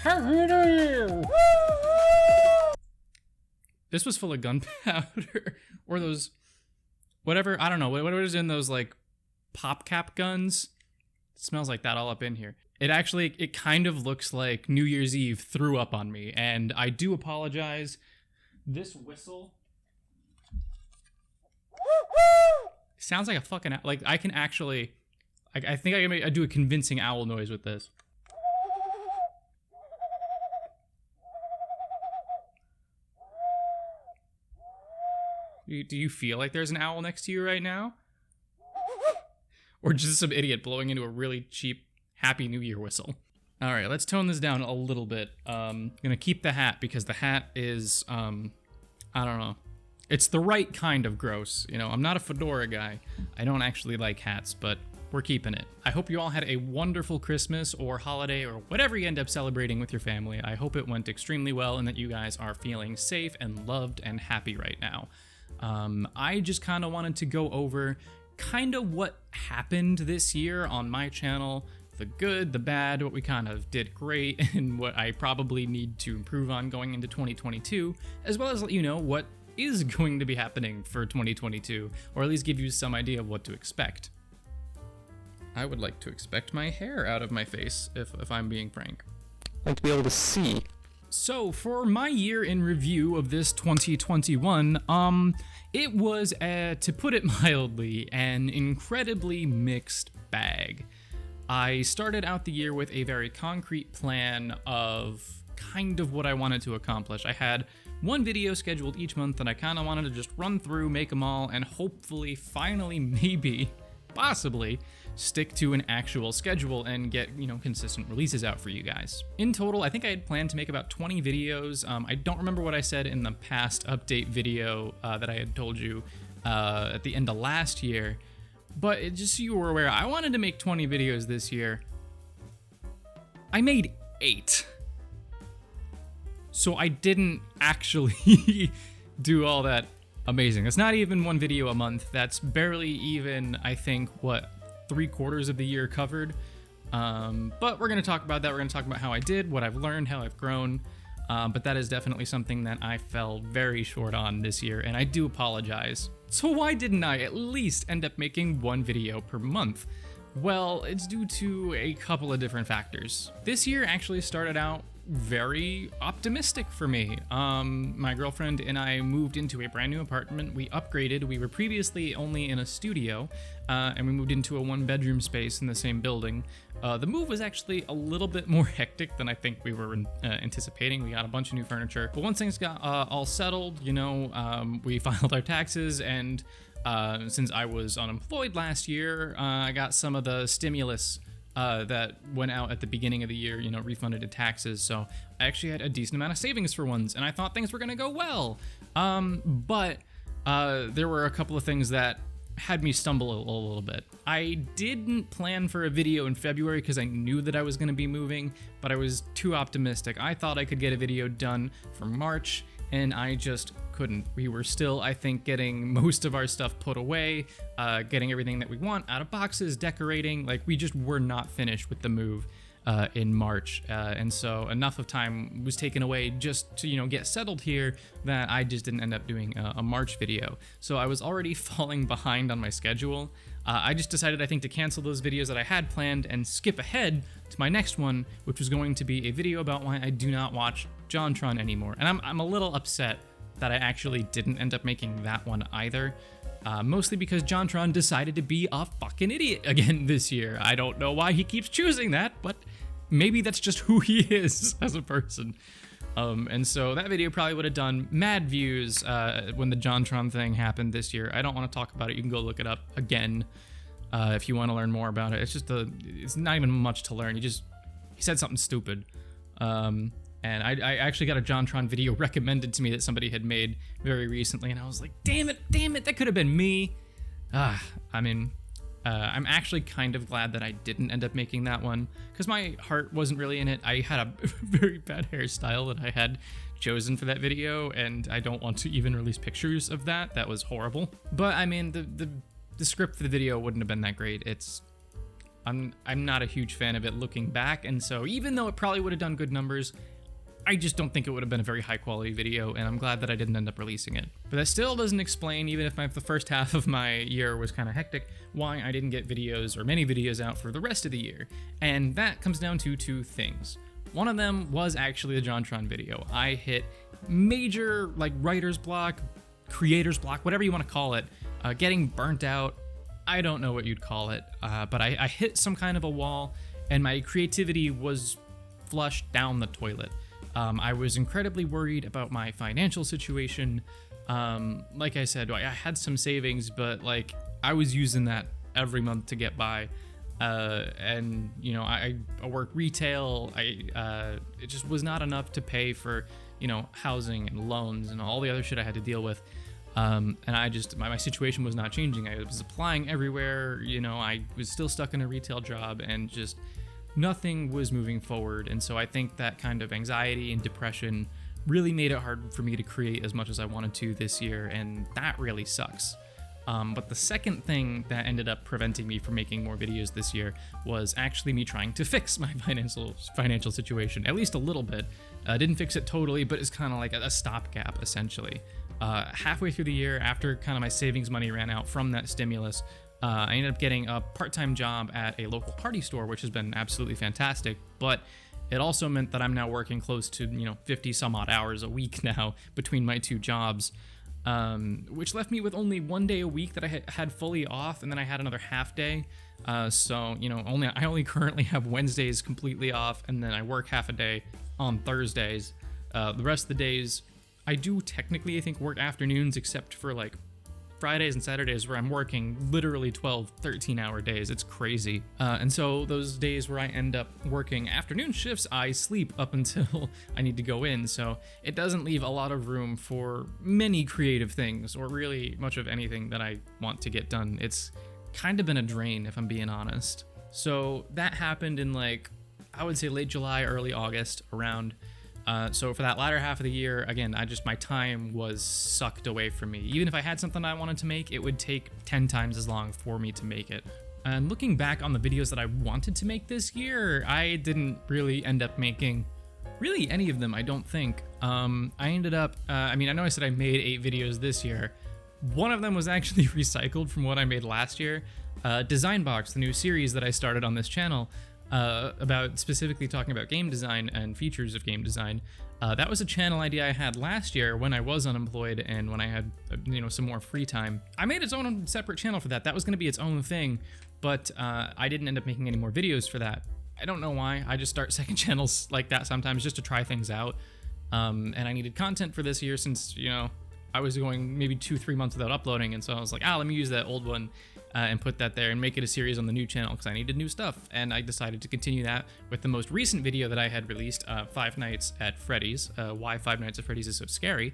Happy New Year! This was full of gunpowder or those, whatever, I don't know, what is in those like pop cap guns? It smells like that all up in here. It kind of looks like New Year's Eve threw up on me, and I do apologize. This whistle sounds like a fucking, like I can actually, I think I can do a convincing owl noise with this. Do you feel like there's an owl next to you right now? Or just some idiot blowing into a really cheap Happy New Year whistle? All right, let's tone this down a little bit. I'm gonna keep the hat because the hat is, I don't know. It's the right kind of gross. You know, I'm not a fedora guy. I don't actually like hats, but we're keeping it. I hope you all had a wonderful Christmas or holiday or whatever you end up celebrating with your family. I hope it went extremely well and that you guys are feeling safe and loved and happy right now. I just kind of wanted to go over kind of what happened this year on my channel, the good, the bad, what we kind of did great, and what I probably need to improve on going into 2022, as well as let you know what is going to be happening for 2022, or at least give you some idea of what to expect. I would like to expect my hair out of my face, if I'm being frank. I'd like to be able to see. So, for my year in review of this 2021, it was, to put it mildly, an incredibly mixed bag. I started out the year with a very concrete plan of kind of what I wanted to accomplish. I had one video scheduled each month that I kind of wanted to just run through, make them all, and hopefully, finally, maybe, possibly, stick to an actual schedule and get, consistent releases out for you guys. In total, I think I had planned to make about 20 videos. I don't remember what I said in the past update video that I had told you at the end of last year, but just so you were aware, I wanted to make 20 videos this year. I made 8. So I didn't actually do all that amazing. It's not even one video a month. That's barely even, I think, 3/4 of the year covered. But we're going to talk about that. We're going to talk about how I did, what I've learned, how I've grown. But that is definitely something that I fell very short on this year, and I do apologize. So why didn't I at least end up making one video per month? Well, it's due to a couple of different factors. This year actually started out very optimistic for me. My girlfriend and I moved into a brand new apartment. We upgraded. We were previously only in a studio, and we moved into a 1-bedroom space in the same building. The move was actually a little bit more hectic than I think we were anticipating. We got a bunch of new furniture, but once things got all settled, we filed our taxes, and since I was unemployed last year, I got some of the stimulus that went out at the beginning of the year, refunded to taxes. So I actually had a decent amount of savings for once, and I thought things were going to go well. But there were a couple of things that had me stumble a little bit. I didn't plan for a video in February because I knew that I was going to be moving, but I was too optimistic. I thought I could get a video done for March, and I just couldn't. We were still, I think, getting most of our stuff put away, getting everything that we want out of boxes, decorating. Like, we just were not finished with the move in March. And so enough of time was taken away just to, get settled here that I just didn't end up doing a March video. So I was already falling behind on my schedule. I just decided, I think, to cancel those videos that I had planned and skip ahead to my next one, which was going to be a video about why I do not watch JonTron anymore. And I'm a little upset that I actually didn't end up making that one either. Mostly because JonTron decided to be a fucking idiot again this year. I don't know why he keeps choosing that, but maybe that's just who he is as a person. And so that video probably would have done mad views when the JonTron thing happened this year. I don't want to talk about it. You can go look it up again if you want to learn more about it. It's just it's not even much to learn. He said something stupid. And I actually got a JonTron video recommended to me that somebody had made very recently, and I was like, damn it, that could have been me. I'm actually kind of glad that I didn't end up making that one, because my heart wasn't really in it. I had a very bad hairstyle that I had chosen for that video, and I don't want to even release pictures of that. That was horrible. But, I mean, the script for the video wouldn't have been that great. It's I'm not a huge fan of it looking back, and so even though it probably would have done good numbers, I just don't think it would have been a very high quality video, and I'm glad that I didn't end up releasing it. But that still doesn't explain, even if the first half of my year was kind of hectic, why I didn't get videos or many videos out for the rest of the year. And that comes down to two things. One of them was actually the JonTron video. I hit major writer's block, creator's block, whatever you want to call it, getting burnt out. I don't know what you'd call it, but I hit some kind of a wall, and my creativity was flushed down the toilet. I was incredibly worried about my financial situation. Like I said, I had some savings, but I was using that every month to get by. And I work retail. It just was not enough to pay for, housing and loans and all the other shit I had to deal with. And my situation was not changing. I was applying everywhere. I was still stuck in a retail job, and just nothing was moving forward. And so I think that kind of anxiety and depression really made it hard for me to create as much as I wanted to this year, and that really sucks. But the second thing that ended up preventing me from making more videos this year was actually me trying to fix my financial situation, at least a little bit. Didn't fix it totally, but it's kind of like a stopgap, essentially. Halfway through the year, after kind of my savings money ran out from that stimulus, I ended up getting a part-time job at a local party store, which has been absolutely fantastic, but it also meant that I'm now working close to 50 some odd hours a week now between my two jobs, which left me with only 1 day a week that I had fully off, and then I had another half day. So I only currently have Wednesdays completely off, and then I work half a day on Thursdays. The rest of the days I do technically, I think, work afternoons, except for Fridays and Saturdays, where I'm working literally 12, 13-hour days. It's crazy. And so those days where I end up working afternoon shifts, I sleep up until I need to go in. So it doesn't leave a lot of room for many creative things, or really much of anything that I want to get done. It's kind of been a drain, if I'm being honest. So that happened in I would say late July, early August, around. So for that latter half of the year, again, my time was sucked away from me. Even if I had something I wanted to make, it would take 10 times as long for me to make it. And looking back on the videos that I wanted to make this year, I didn't really end up making really any of them, I don't think. I ended up, I know I said I made 8 videos this year. One of them was actually recycled from what I made last year. Designbox, the new series that I started on this channel, about specifically talking about game design and features of game design. That was a channel idea I had last year when I was unemployed and when I had some more free time. I made its own separate channel for that. That was going to be its own thing, but I didn't end up making any more videos for that. I don't know why. I just start second channels like that sometimes just to try things out. And I needed content for this year since I was going maybe 2-3 months without uploading, and so I was like, let me use that old one and put that there and make it a series on the new channel because I needed new stuff. And I decided to continue that with the most recent video that I had released, Five Nights at Freddy's, why Five Nights at Freddy's is so scary.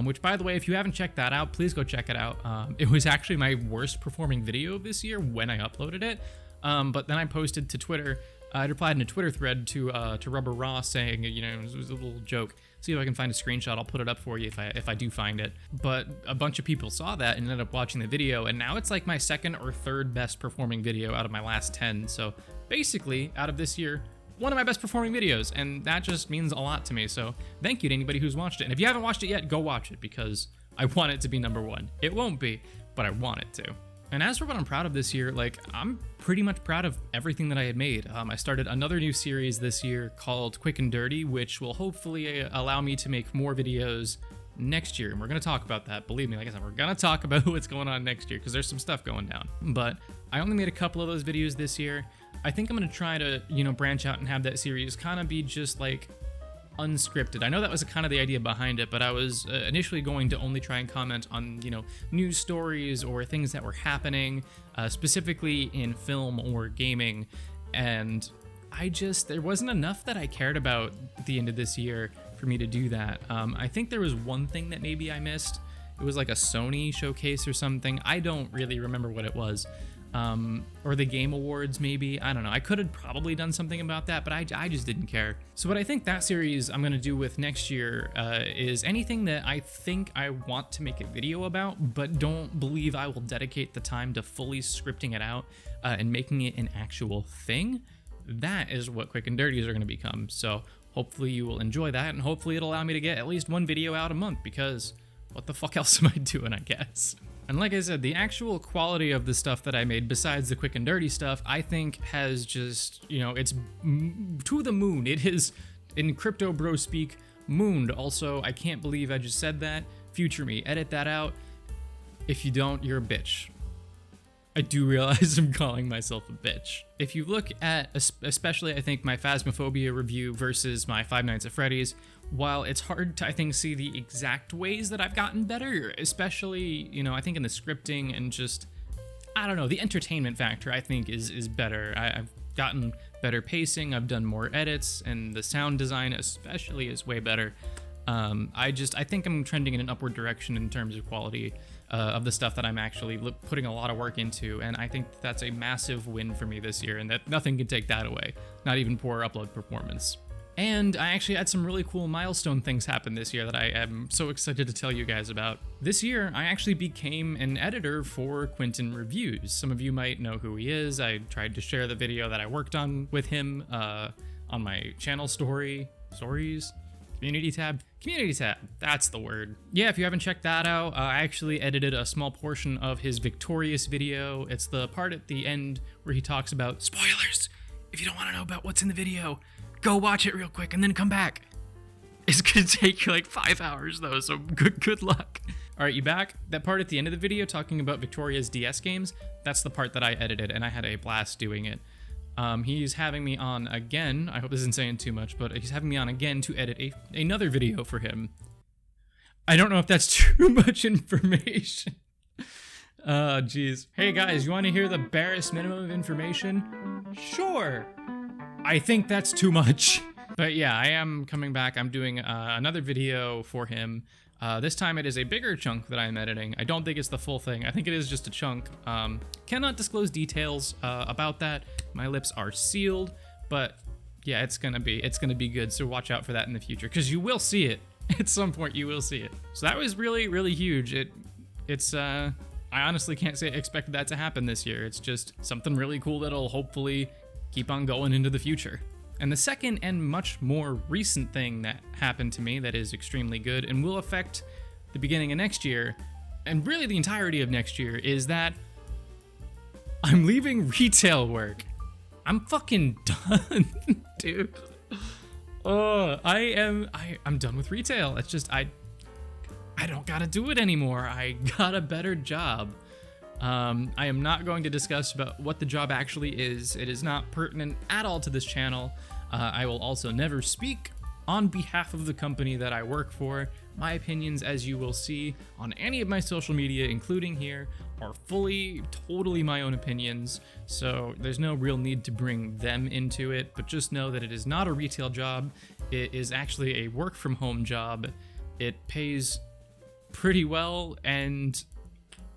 Which, by the way, if you haven't checked that out, please go check it out. It was actually my worst performing video of this year when I uploaded it. But then I posted to Twitter. I replied in a Twitter thread to Rubber Ross saying, it was a little joke. See if I can find a screenshot. I'll put it up for you if I do find it. But a bunch of people saw that and ended up watching the video, and now it's my second or third best performing video out of my last 10. So basically, out of this year, one of my best performing videos, and that just means a lot to me. So thank you to anybody who's watched it. And if you haven't watched it yet, go watch it because I want it to be number one. It won't be, but I want it to. And as for what I'm proud of this year, I'm pretty much proud of everything that I had made. I started another new series this year called Quick and Dirty, which will hopefully allow me to make more videos next year. And we're going to talk about that. Believe me, like I said, we're going to talk about what's going on next year because there's some stuff going down. But I only made a couple of those videos this year. I think I'm going to try to, branch out and have that series kind of be just unscripted. I know that was kind of the idea behind it, but I was initially going to only try and comment on, news stories or things that were happening, specifically in film or gaming. And there wasn't enough that I cared about at the end of this year for me to do that. I think there was one thing that maybe I missed. It was a Sony showcase or something. I don't really remember what it was. or the Game Awards, maybe. I don't know. I could have probably done something about that, but I just didn't care. So what I think that series I'm going to do with next year is anything that I think I want to make a video about, but don't believe I will dedicate the time to fully scripting it out and making it an actual thing. That is what Quick and Dirties are going to become. So hopefully you will enjoy that, and hopefully it'll allow me to get at least one video out a month, because what the fuck else am I doing, I guess? And like I said, the actual quality of the stuff that I made, besides the quick and dirty stuff, I think has just, it's to the moon. It is, in crypto bro speak, mooned. Also, I can't believe I just said that. Future me, edit that out. If you don't, you're a bitch. I do realize I'm calling myself a bitch. If you look at, especially I think my Phasmophobia review versus my Five Nights at Freddy's, while it's hard to, I think, see the exact ways that I've gotten better, especially, I think in the scripting and just, I don't know, the entertainment factor, I think is better. I've gotten better pacing, I've done more edits, and the sound design especially is way better. I think I'm trending in an upward direction in terms of quality of the stuff that I'm actually putting a lot of work into, and I think that's a massive win for me this year, and that nothing can take that away, not even poor upload performance. And I actually had some really cool milestone things happen this year that I am so excited to tell you guys about. This year, I actually became an editor for Quentin Reviews. Some of you might know who he is. I tried to share the video that I worked on with him on my channel stories, community tab, that's the word. Yeah, if you haven't checked that out, I actually edited a small portion of his Victorious video. It's the part at the end where he talks about spoilers. If you don't want to know about what's in the video, go watch it real quick and then come back. It's gonna take you like 5 hours though, so good luck. All right, you back? That part at the end of the video talking about Victoria's DS games, that's the part that I edited, and I had a blast doing it. He's having me on again. I hope this isn't saying too much, but he's having me on again to edit another video for him. I don't know if that's too much information. Oh, jeez. Hey guys, you want to hear the barest minimum of information? Sure. I think that's too much. But yeah, I am coming back. I'm doing another video for him. This time it is a bigger chunk that I'm editing. I don't think it's the full thing. I think it is just a chunk. Cannot disclose details about that. My lips are sealed, but yeah, it's gonna be good. So watch out for that in the future, because you will see it at some point. You will see it. So that was really, really huge. I honestly can't say I expected that to happen this year. It's just something really cool that'll hopefully keep on going into the future. And the second and much more recent thing that happened to me that is extremely good and will affect the beginning of next year, and really the entirety of next year, is that I'm leaving retail work. I'm fucking done, dude. Oh, I'm done with retail. It's just, I don't gotta do it anymore. I got a better job. I am not going to discuss about what the job actually is. It is not pertinent at all to this channel. I will also never speak on behalf of the company that I work for. My opinions, as you will see on any of my social media, including here, are totally my own opinions. So there's no real need to bring them into it, but just know that it is not a retail job. It is actually a work from home job. It pays pretty well, and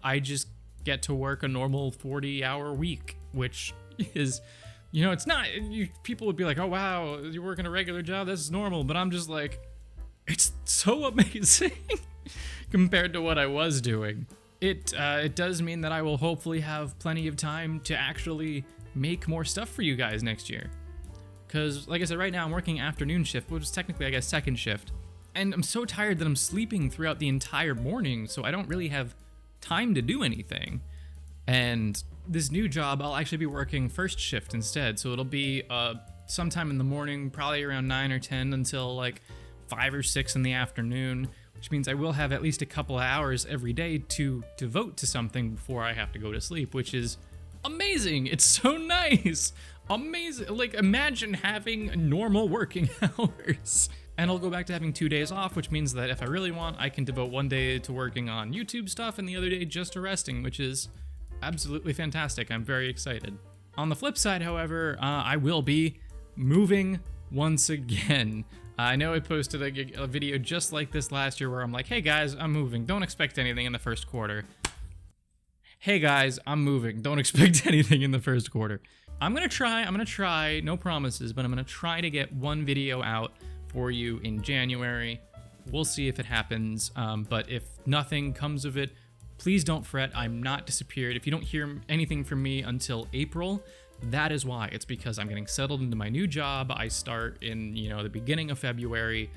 I just get to work a normal 40-hour week, which is, it's not, people would be like, oh wow, you're working a regular job, this is normal, but I'm just like, it's so amazing compared to what I was doing. It does mean that I will hopefully have plenty of time to actually make more stuff for you guys next year. Because, like I said, right now I'm working afternoon shift, which is technically, I guess, second shift. And I'm so tired that I'm sleeping throughout the entire morning, so I don't really have time to do anything. And this new job, I'll actually be working first shift instead, so it'll be sometime in the morning, probably around 9 or 10 until like 5 or 6 in the afternoon, which means I will have at least a couple of hours every day to devote to something before I have to go to sleep, which is amazing. It's so nice. Amazing. Like, imagine having normal working hours. And I'll go back to having 2 days off, which means that if I really want, I can devote one day to working on YouTube stuff and the other day just to resting, which is absolutely fantastic. I'm very excited. On the flip side, however, I will be moving once again. I know I posted a video just like this last year where I'm like, hey guys, I'm moving. Don't expect anything in the first quarter. hey guys, I'm moving. Don't expect anything in the first quarter. I'm gonna try, no promises, but I'm gonna try to get one video out for you in January. We'll see if it happens, but if nothing comes of it, please don't fret. I'm not disappeared. If you don't hear anything from me until April, that is why. It's because I'm getting settled into my new job. I start in, the beginning of February,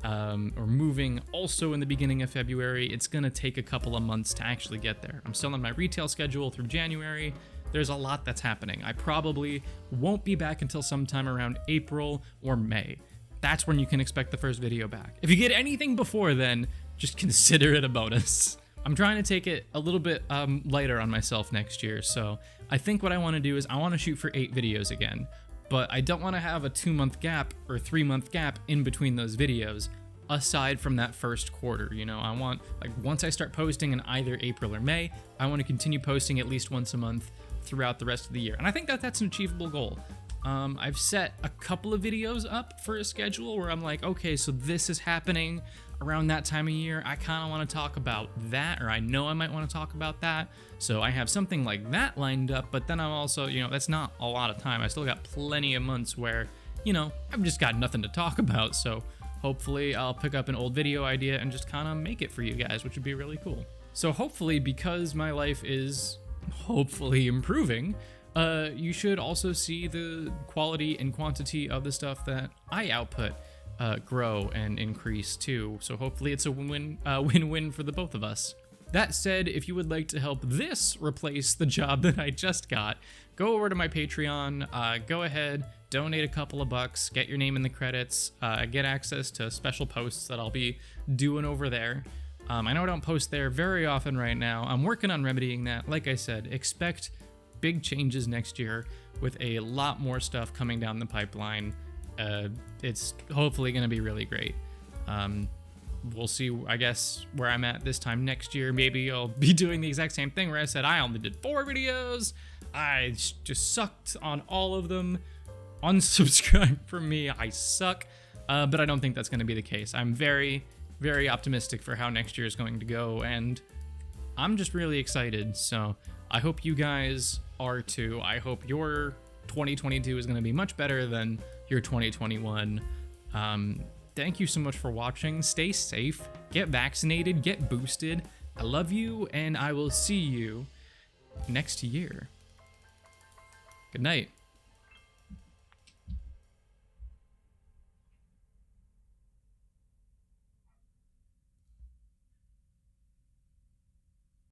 or moving also in the beginning of February. It's gonna take a couple of months to actually get there. I'm still on my retail schedule through January. There's a lot that's happening. I probably won't be back until sometime around April or May. That's when you can expect the first video back. If you get anything before then, just consider it a bonus. I'm trying to take it a little bit lighter on myself next year, so I think what I want to do is I want to shoot for 8 videos again, but I don't want to have a 2-month gap or 3-month gap in between those videos, aside from that first quarter. I want, once I start posting in either April or May, I want to continue posting at least once a month throughout the rest of the year. And I think that that's an achievable goal. I've set a couple of videos up for a schedule where I'm like, okay, so this is happening around that time of year. I kind of want to talk about that, or I know I might want to talk about that. So I have something like that lined up, but then I'm also, that's not a lot of time. I still got plenty of months where, I've just got nothing to talk about. So hopefully I'll pick up an old video idea and just kind of make it for you guys, which would be really cool. So hopefully, because my life is hopefully improving, you should also see the quality and quantity of the stuff that I output grow and increase too. So hopefully it's a win-win for the both of us. That said, if you would like to help this replace the job that I just got, go over to my Patreon, go ahead, donate a couple of bucks, get your name in the credits, get access to special posts that I'll be doing over there. I know I don't post there very often right now. I'm working on remedying that. Like I said, expect big changes next year with a lot more stuff coming down the pipeline. It's hopefully going to be really great. We'll see, I guess, where I'm at this time next year. Maybe I'll be doing the exact same thing where I said I only did 4 videos. I just sucked on all of them. Unsubscribe from me. I suck. But I don't think that's going to be the case. I'm very, very optimistic for how next year is going to go, and I'm just really excited. So I hope you guys are too. I hope your 2022 is going to be much better than your 2021. Thank you so much for watching. Stay safe, get vaccinated, get boosted. I love you, and I will see you next year. Good night.